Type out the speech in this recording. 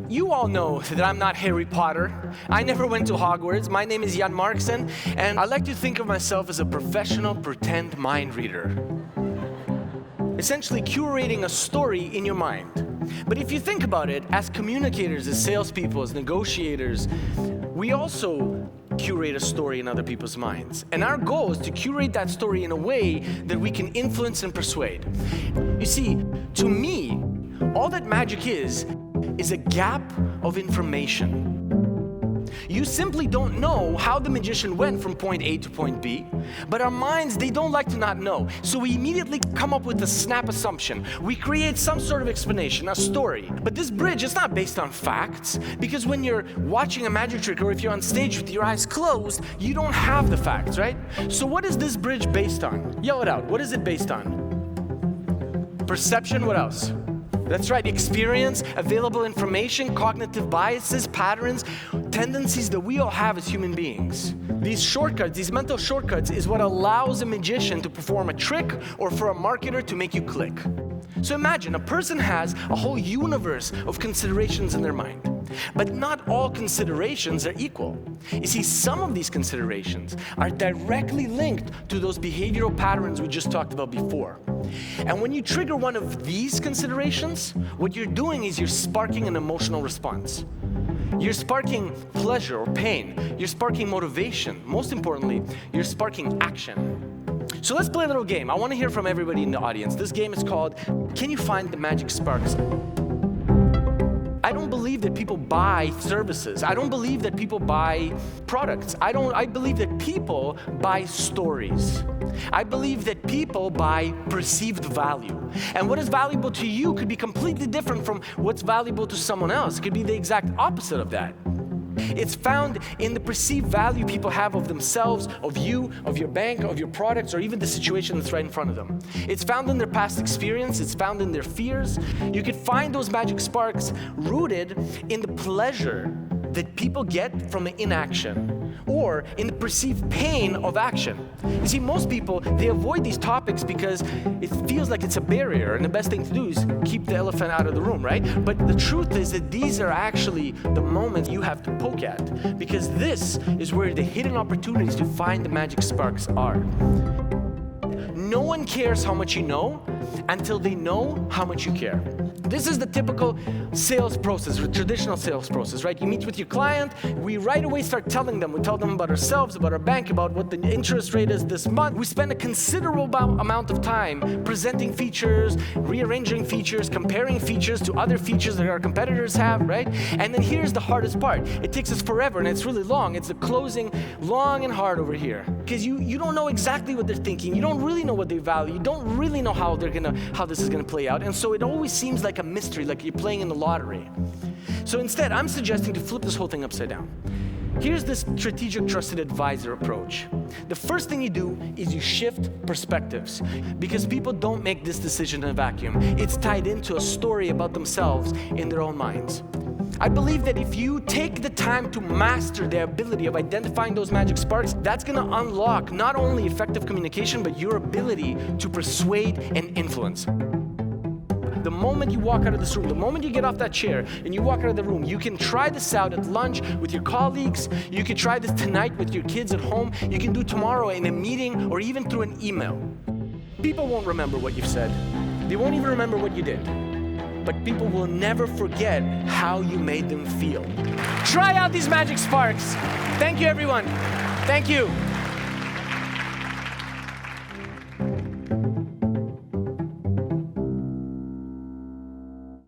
You all know that I'm not Harry Potter. I never went to Hogwarts. My name is Yan Markson, and I like to think of myself as a professional pretend mind reader. Essentially curating a story in your mind. But if you think about it, as communicators, as salespeople, as negotiators, we also curate a story in other people's minds. And our goal is to curate that story in a way that we can influence and persuade. You see, to me, all that magic is a gap of information. You simply don't know how the magician went from point A to point B, but our minds, they don't like to not know. So we immediately come up with a snap assumption. We create some sort of explanation, a story. But this bridge is not based on facts, because when you're watching a magic trick or if you're on stage with your eyes closed, you don't have the facts, right? So what is this bridge based on? Yell it out. What is it based on? Perception, what else? That's right, experience, available information, cognitive biases, patterns, tendencies that we all have as human beings. These shortcuts, these mental shortcuts is what allows a magician to perform a trick or for a marketer to make you click. So imagine a person has a whole universe of considerations in their mind. But not all considerations are equal. You see, some of these considerations are directly linked to those behavioral patterns we just talked about before. And when you trigger one of these considerations, what you're doing is you're sparking an emotional response. You're sparking pleasure or pain. You're sparking motivation. Most importantly, you're sparking action. So let's play a little game. I want to hear from everybody in the audience. This game is called, Can You Find the Magic Sparks? I don't believe that people buy services. I don't believe that people buy products. I believe that people buy stories. I believe that people buy perceived value. And what is valuable to you could be completely different from what's valuable to someone else. It could be the exact opposite of that. It's found in the perceived value people have of themselves, of you, of your bank, of your products, or even the situation that's right in front of them. It's found in their past experience. It's found in their fears. You could find those magic sparks rooted in the pleasure that people get from inaction or in the perceived pain of action. You see, most people, they avoid these topics because it feels like it's a barrier, and the best thing to do is keep the elephant out of the room, right? But the truth is that these are actually the moments you have to poke at, because this is where the hidden opportunities to find the magic sparks are. No one cares how much you know until they know how much you care. This is the typical sales process, the traditional sales process, right? You meet with your client, we right away start telling them, we tell them about ourselves, about our bank, about what the interest rate is this month. We spend a considerable amount of time presenting features, rearranging features, comparing features to other features that our competitors have, right? And then here's the hardest part. It takes us forever and it's really long. It's the closing, long and hard over here. Because you don't know exactly what they're thinking. You don't really know what they value. You don't really know how this is gonna play out. And so it always seems like a mystery, like you're playing in the lottery. So instead, I'm suggesting to flip this whole thing upside down. Here's this strategic trusted advisor approach. The first thing you do is you shift perspectives, because people don't make this decision in a vacuum. It's tied into a story about themselves in their own minds. I believe that if you take the time to master the ability of identifying those magic sparks, that's going to unlock not only effective communication, but your ability to persuade and influence. The moment you walk out of this room, the moment you get off that chair and you walk out of the room, you can try this out at lunch with your colleagues. You can try this tonight with your kids at home. You can do tomorrow in a meeting or even through an email. People won't remember what you've said. They won't even remember what you did. But people will never forget how you made them feel. Try out these magic sparks. Thank you, everyone. Thank you.